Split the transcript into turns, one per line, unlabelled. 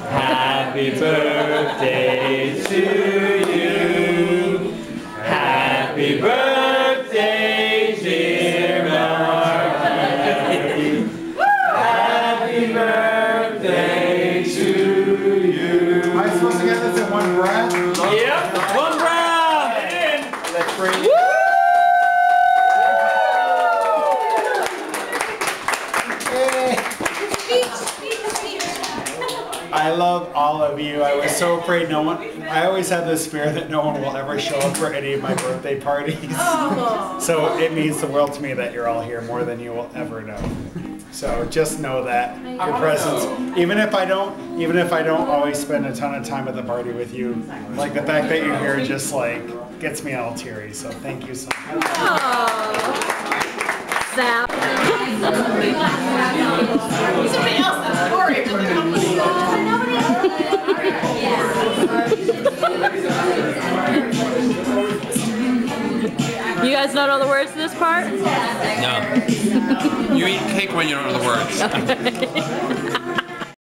Happy birthday to you. Happy birthday, dear Marty. Happy birthday to you.
Am I supposed to get this in one breath?
Yep, one round.
That's great. I love all of you. I was so afraid no one, I always have this fear that no one will ever show up for any of my birthday parties.
Oh.
So it means the world to me that you're all here more than you will ever know. So just know that your presence, even if I don't always spend a ton of time at the party with you, like the fact that you're here just like gets me all teary. So thank you so much.
Zap. Somebody else has story.
You guys don't know the words to this part?
No. You eat cake when you don't know the words.
Okay.